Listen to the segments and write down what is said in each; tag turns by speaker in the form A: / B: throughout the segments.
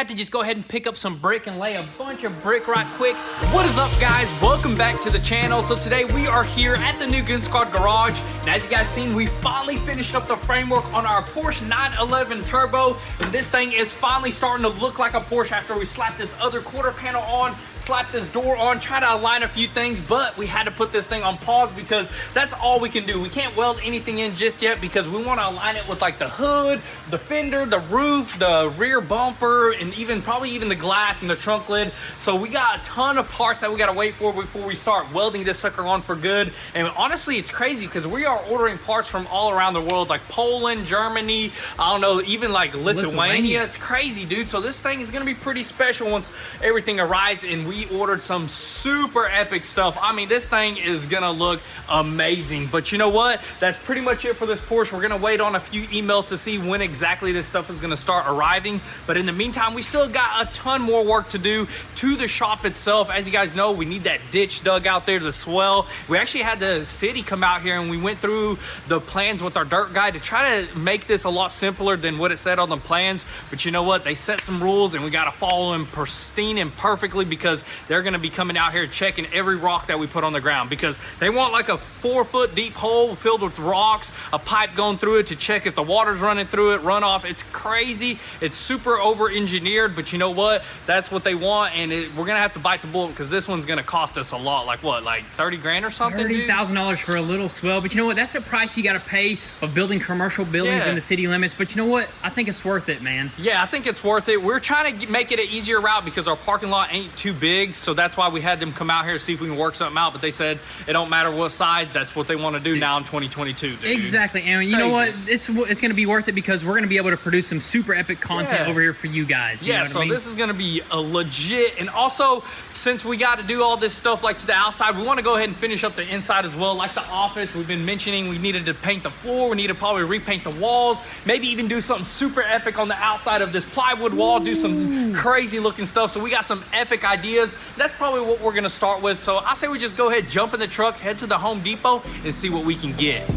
A: had to just go ahead and pick up some brick and lay a bunch of brick right quick. What is up, guys? Welcome back to the channel. So today we are here at the new Goonzquad garage, and as you guys seen, we finally finished up the framework on our Porsche 911 Turbo, and this thing is finally starting to look like a Porsche after we slapped this other quarter panel on, slapped this door on, try to align a few things, but we had to put this thing on pause because that's all we can do. We can't weld anything in just yet because we want to align it with like the hood, the fender, the roof, the rear bumper, and probably even the glass and the trunk lid. So we got a ton of parts that we got to wait for before we start welding this sucker on for good. And honestly, it's crazy because we are ordering parts from all around the world, like Poland, Germany, I don't know, even like Lithuania. It's crazy, dude. So this thing is going to be pretty special once everything arrives, and we ordered some super epic stuff. I mean, this thing is going to look amazing. But you know what? That's pretty much it for this Porsche. We're going to wait on a few emails to see when exactly this stuff is going to start arriving. But in the meantime, we still got a ton more work to do to the shop itself. As you guys know, we need that ditch dug out there to swell. We actually had the city come out here and we went through the plans with our dirt guy to try to make this a lot simpler than what it said on the plans. But you know what? They set some rules and we got to follow them pristine and perfectly because they're going to be coming out here checking every rock that we put on the ground, because they want like a 4-foot deep hole filled with rocks, a pipe going through it to check if the water's running through it, runoff. It's crazy. It's super over engineered, but you know what? That's what they want, and we're gonna have to bite the bullet because this one's gonna cost us a lot. Like what, like 30 grand or something?
B: $30,000 for a little swell. But you know what? That's the price you got to pay of building commercial buildings in the city limits. But you know what? I think it's worth it, man.
A: Yeah, I think it's worth it. We're trying to make it an easier route because our parking lot ain't too big, so that's why we had them come out here to see if we can work something out. But they said it don't matter what size. That's what they want to do now in 2022, dude.
B: Exactly. And you know what? It's going to be worth it because we're going to be able to produce some super epic content over here for you guys. You know what I mean?
A: This is going to be a legit. And also, since we got to do all this stuff like to the outside, we want to go ahead and finish up the inside as well. Like the office, we've been mentioning we needed to paint the floor. We need to probably repaint the walls. Maybe even do something super epic on the outside of this plywood wall. Do some crazy looking stuff. So we got some epic ideas. That's probably what we're going to start with. So I say we just go ahead, jump in the truck, head to the Home Depot, and see what we can get.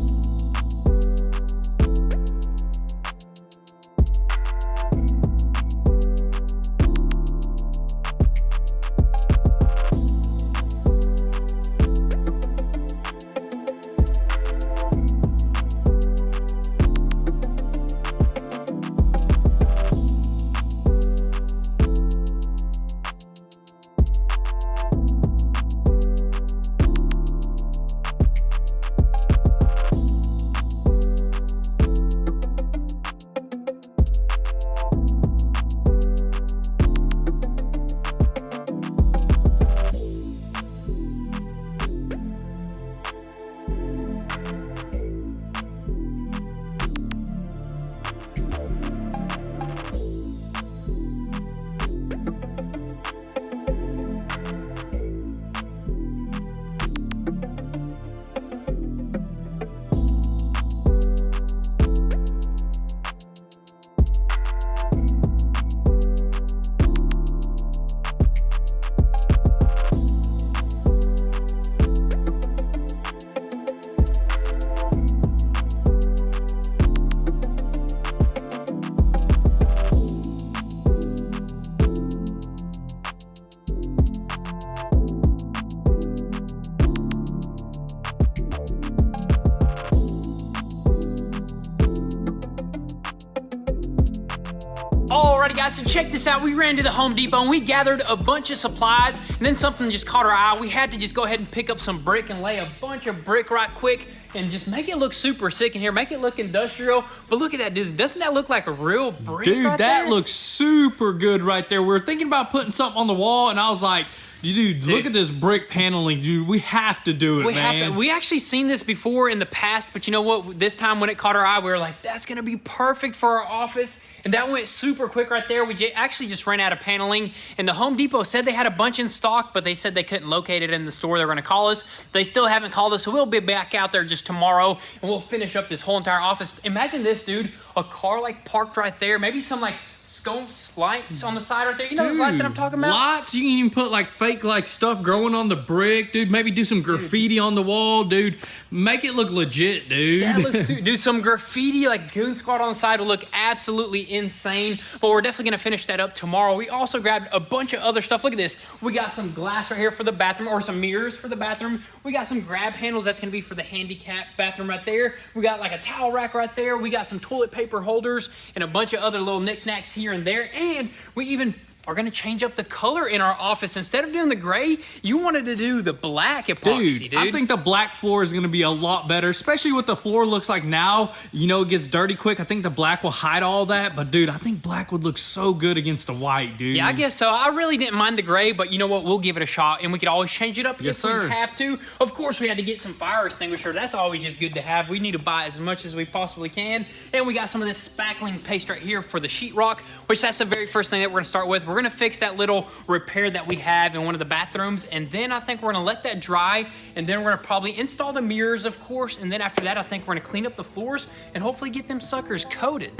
A: Alrighty guys, so check this out. We ran to the Home Depot and we gathered a bunch of supplies, and then something just caught our eye. We had to just go ahead and pick up some brick and lay a bunch of brick right quick and just make it look super sick in here, make it look industrial. But look at that, dude. Doesn't that look like a real brick? Dude, right that looks super good right there. We were thinking about putting something on the wall, and I was like, dude, look at this brick paneling, dude. We have to do it, man. We actually seen this before in the past, but you know what? This time when it caught our eye, we were like, that's gonna be perfect for our office. And that went super quick right there. We actually just ran out of paneling, and the Home Depot said they had a bunch in stock, but they said they couldn't locate it in the store. They're gonna call us. They still haven't called us, so we'll be back out there just tomorrow, and we'll finish up this whole entire office. Imagine this, dude. A car like parked right there, maybe some like sconce lights on the side right there. You know those lights that I'm talking about?
C: Lights. You can even put like fake like stuff growing on the brick, dude. Maybe do some graffiti on the wall, dude. Make it look legit, dude.
A: That looks do some graffiti like Goonzquad on the side will look absolutely insane. But we're definitely gonna finish that up tomorrow. We also grabbed a bunch of other stuff. Look at this. We got some glass right here for the bathroom, or some mirrors for the bathroom. We got some grab handles. That's gonna be for the handicap bathroom right there. We got like a towel rack right there. We got some toilet paper holders and a bunch of other little knickknacks here and there. And we even are gonna change up the color in our office. Instead of doing the gray, you wanted to do the black epoxy, dude.
C: I think the black floor is gonna be a lot better, especially what the floor looks like now. You know, it gets dirty quick. I think the black will hide all that, but dude, I think black would look so good against the white, dude.
A: Yeah, I guess so. I really didn't mind the gray, but you know what? We'll give it a shot, and we could always change it up if we have to. Of course, we had to get some fire extinguisher. That's always just good to have. We need to buy as much as we possibly can. And we got some of this spackling paste right here for the sheetrock, which that's the very first thing that we're gonna start with. We're gonna fix that little repair that we have in one of the bathrooms, and then I think we're gonna let that dry, and then we're gonna probably install the mirrors, of course, and then after that I think we're gonna clean up the floors and hopefully get them suckers coated.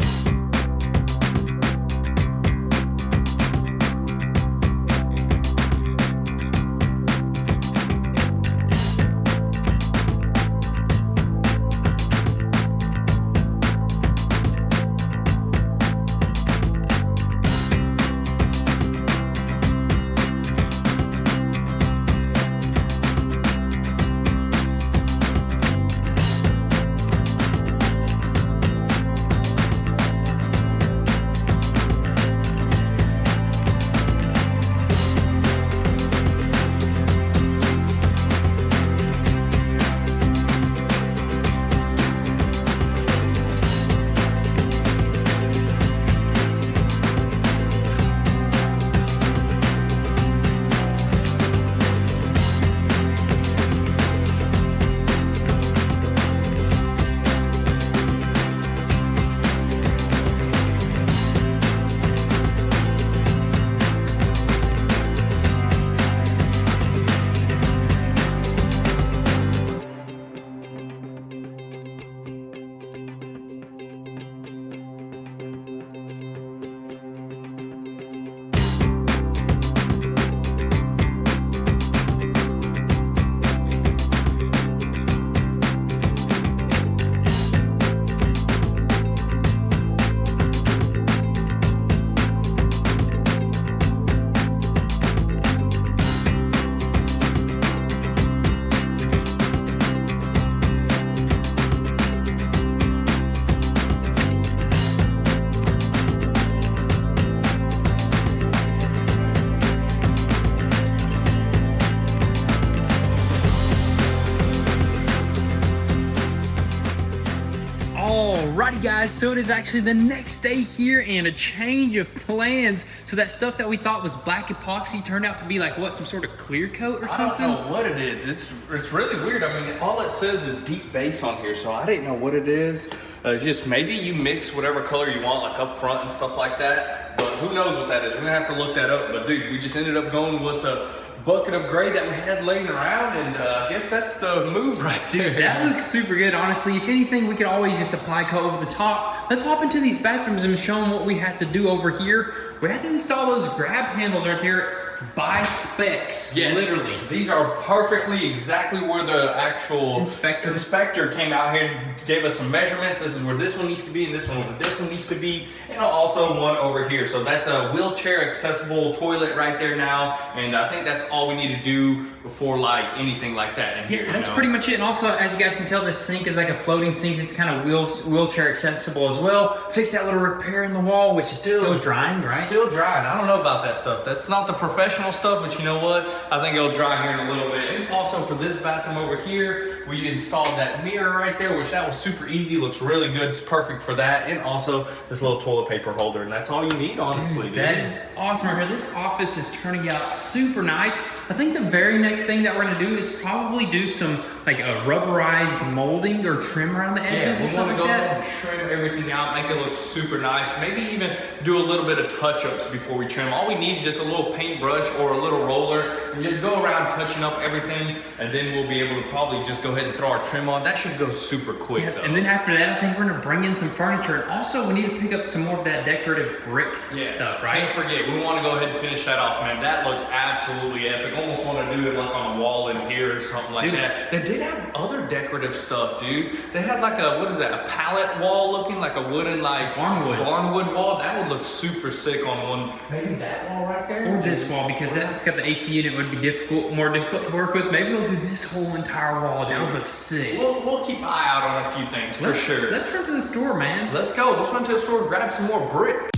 A: Alrighty guys, so it is actually the next day here and a change of plans. So that stuff that we thought was black epoxy turned out to be like, what, some sort of clear coat or something?
C: I don't know what it is. It's really weird. I mean, all it says is deep base on here, so I didn't know what it is. Just maybe you mix whatever color you want, like up front and stuff like that. But who knows what that is? We're gonna have to look that up. But dude, we just ended up going with the bucket of gray that we had laying around, and I guess that's the move right there.
A: Dude, that looks super good, honestly. If anything, we could always just apply coat over the top. Let's hop into these bathrooms and show them what we have to do over here. We have to install those grab handles right there by specs,
C: yes,
A: literally.
C: These are perfectly exactly where the actual inspector came out here and gave us some measurements. This is where this one needs to be, and this one where this one needs to be, and also one over here. So that's a wheelchair accessible toilet right there now, and I think that's all we need to do before like anything like that in here.
A: That's pretty much it. And also, as you guys can tell, this sink is like a floating sink. It's kind of wheelchair accessible as well. Fix that little repair in the wall, which is still drying, right?
C: Still drying. I don't know about that stuff. That's not the professional stuff, but you know what? I think it'll dry here in a little bit. And also for this bathroom over here, we installed that mirror right there, which that was super easy. Looks really good. It's perfect for that. And also this little toilet paper holder, and that's all you need, honestly.
A: Dude, that is awesome right here. This office is turning out super nice. I think the very next thing that we're gonna do is probably do some
B: like a rubberized molding or trim around the edges.
C: Yeah,
B: or
C: we want
B: something
C: to go
B: like
C: ahead
B: that.
C: and trim everything out, make it look super nice. Maybe even do a little bit of touch-ups before we trim. All we need is just a little paintbrush or a little roller and just go around touching up everything, and then we'll be able to probably just go ahead and throw our trim on. That should go super quick though.
B: And then after that, I think we're gonna bring in some furniture. And also, we need to pick up some more of that decorative brick stuff, right?
C: Can't forget, we want to go ahead and finish that off, man. That looks absolutely epic. Almost want to do it like on a wall in here or something like that. They did have other decorative stuff, dude. They had like a, what is that, a pallet wall looking like a wooden, like barnwood wall. That would look super sick on one. Maybe that wall right there?
B: Or this wall, because that's got the AC in it, would be more difficult to work with. Maybe we'll do this whole entire wall. That would look sick.
C: We'll keep an eye out on a few things for sure.
B: Let's run to the store, man.
C: Let's go. Let's run to the store and grab some more brick.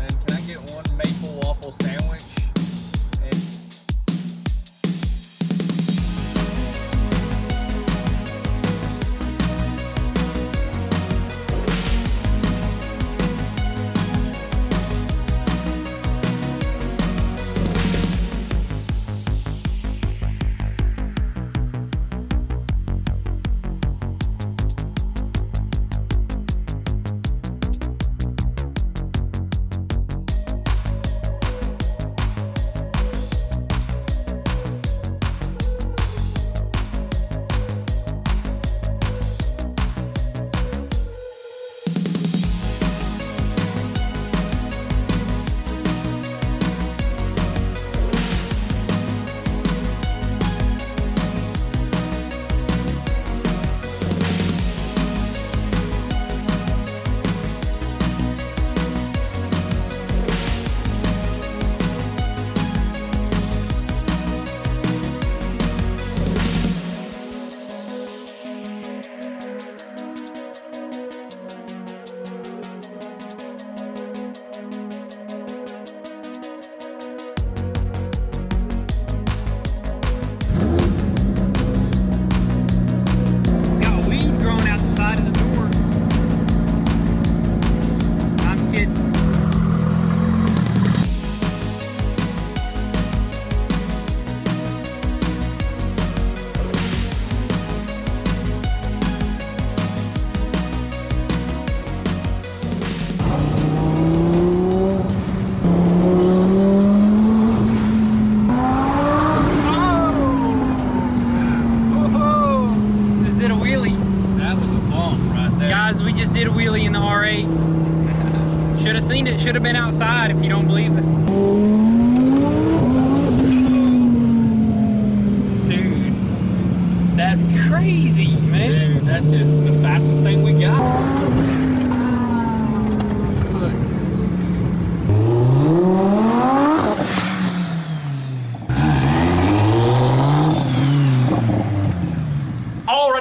C: And can I get one maple waffle sandwich?
B: Did a wheelie in the R8. Should have seen it, should have been outside if you don't believe us. Dude, that's crazy, man.
C: Dude, that's just the fastest thing we got.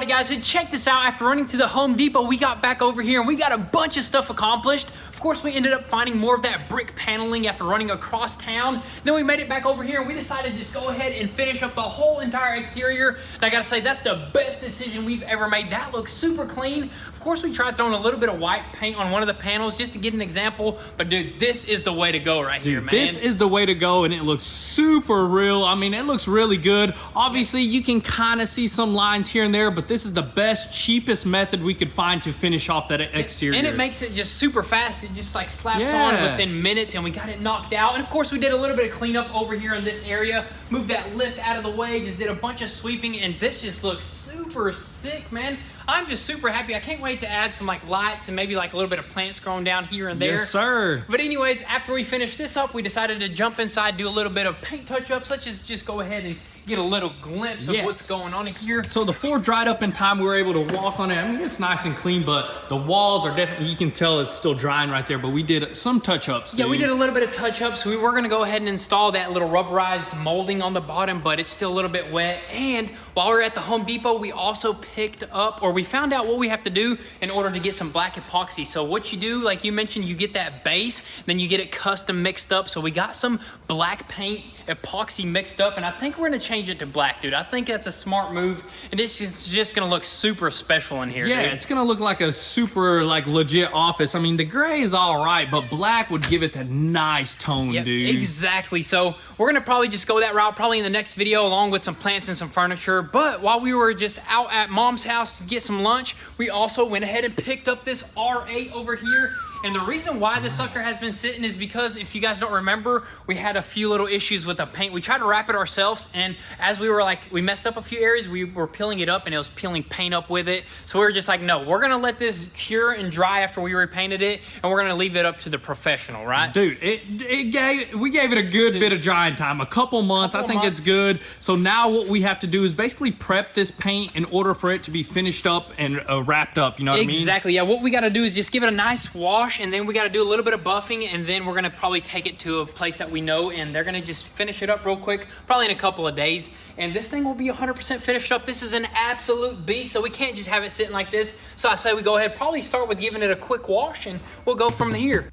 B: Guys, so check this out. After running to the Home Depot, we got back over here and we got a bunch of stuff accomplished. Of course, we ended up finding more of that brick paneling after running across town. Then we made it back over here and we decided to just go ahead and finish up the whole entire exterior. And I gotta say, that's the best decision we've ever made. That looks super clean. Of course, we tried throwing a little bit of white paint on one of the panels just to get an example. But dude, this is the way to go right here, man.
C: This is the way to go, and it looks super real. I mean, it looks really good. Obviously, you can kind of see some lines here and there, but this is the best, cheapest method we could find to finish off that exterior.
B: And it makes it just super fast. It just like slaps on within minutes, and we got it knocked out. And of course, we did a little bit of cleanup over here in this area, moved that lift out of the way, just did a bunch of sweeping, and this just looks super sick, man. I'm just super happy. I can't wait to add some like lights and maybe like a little bit of plants growing down here and there.
C: Yes, sir.
B: But anyways, after we finish this up, we decided to jump inside, do a little bit of paint touch-ups. Let's just go ahead and get a little glimpse of what's going on here.
C: So the floor dried up in time. We were able to walk on it. I mean, it's nice and clean, but the walls are definitely, you can tell it's still drying right there, but we did some touch-ups.
B: Yeah, we did a little bit of touch-ups. We were gonna go ahead and install that little rubberized molding on the bottom, but it's still a little bit wet. And while we were at the Home Depot, we also picked up, or we found out what we have to do in order to get some black epoxy. So what you do, like you mentioned, you get that base, then you get it custom mixed up. So we got some black paint epoxy mixed up, and I think we're gonna change change it to black, dude. I think that's a smart move, and this is just gonna look super special in here,
C: Yeah,
B: dude.
C: it's gonna look like a super like legit office. I mean, the gray is all right, but black would give it a nice tone,
B: Yep,
C: dude.
B: exactly. So we're gonna probably just go that route probably in the next video, along with some plants and some furniture. But while we were just out at Mom's house to get some lunch, we also went ahead and picked up this R8 over here. And the reason why this sucker has been sitting is because, if you guys don't remember, we had a few little issues with the paint. We tried to wrap it ourselves, and as we were we messed up a few areas, we were peeling it up and it was peeling paint up with it. So we were just like, no, we're gonna let this cure and dry after we repainted it, and we're gonna leave it up to the professional, right?
C: Dude, we gave it a good bit of drying time, a couple months. I think it's good. So now what we have to do is basically prep this paint in order for it to be finished up and wrapped up, you know what I mean?
B: Exactly, yeah. What we gotta do is just give it a nice wash, and then we got to do a little bit of buffing, and then we're going to probably take it to a place that we know, and they're going to just finish it up real quick, probably in a couple of days, and this thing will be 100% finished up. This is an absolute beast, so we can't just have it sitting like this. So I say we go ahead, probably start with giving it a quick wash, and we'll go from here.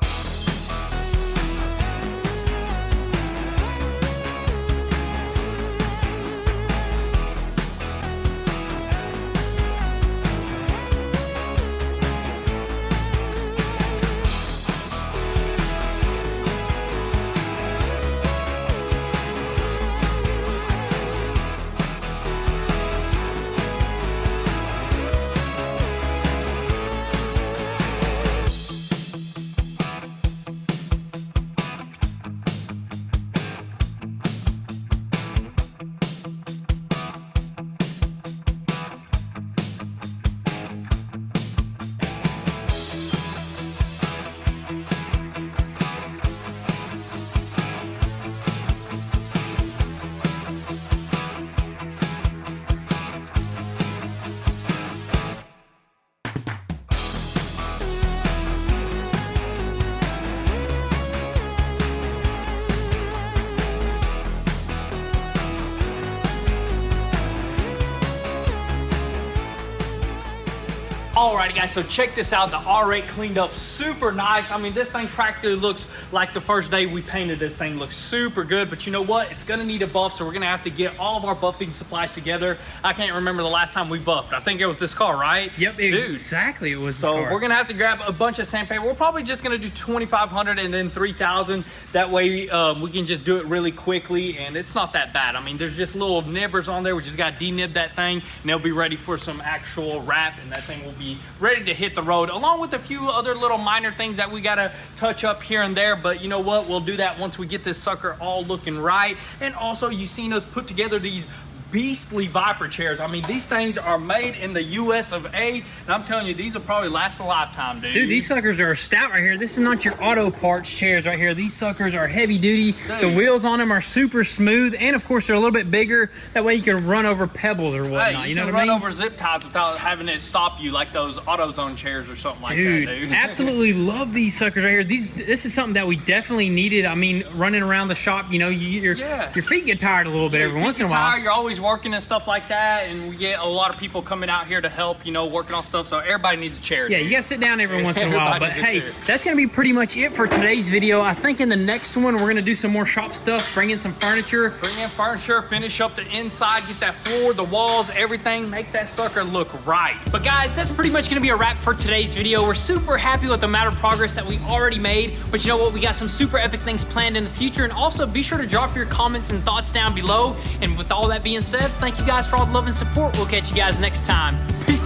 C: Alrighty guys, so check this out. The R8 cleaned up super nice. I mean, this thing practically looks like the first day we painted this thing. Looks super good, but you know what? It's gonna need a buff, so we're gonna have to get all of our buffing supplies together. I can't remember the last time we buffed. I think it was this car, right?
B: Yep,
C: dude.
B: exactly. It was
C: So
B: this car.
C: we're gonna have to grab a bunch of sandpaper. We're probably just gonna do 2,500 and then 3,000. That way we can just do it really quickly, and it's not that bad. I mean, there's just little nibbers on there. We just gotta denib that thing, and they'll be ready for some actual wrap, and that thing will be ready to hit the road, along with a few other little minor things that we gotta touch up here and there. But you know what? We'll do that once we get this sucker all looking right. And also, you've seen us put together these beastly Viper chairs. I mean, these things are made in the US of A, and I'm telling you, these will probably last a lifetime, dude.
B: Dude, these suckers are stout right here. This is not your auto parts chairs right here. These suckers are heavy duty.
C: Dude.
B: The wheels on them are super smooth, and of course they're a little bit bigger. That way you can run over pebbles or whatnot.
C: Hey,
B: you know
C: can
B: what I
C: run
B: mean?
C: over zip ties without having it stop you like those AutoZone chairs or something like
B: Dude,
C: that, dude.
B: absolutely love these suckers right here. This is something that we definitely needed. I mean, running around the shop, you know, your feet get tired a little bit every once in a while.
C: You're always working and stuff like that, and we get a lot of people coming out here to help, you know, working on stuff. So everybody needs a chair.
B: Yeah,
C: dude.
B: you gotta sit down every once in a while.
C: Everybody
B: But
C: needs a
B: hey,
C: chair.
B: that's gonna be pretty much it for today's video. I think in the next one we're gonna do some more shop stuff, bring in some furniture.
C: Bring in furniture, finish up the inside, get that floor, the walls, everything, make that sucker look right.
B: But guys, that's pretty much gonna be a wrap for today's video. We're super happy with the amount of progress that we already made, but you know what? We got some super epic things planned in the future, and also be sure to drop your comments and thoughts down below. And with all that being said, thank you guys for all the love and support. We'll catch you guys next time. Peace.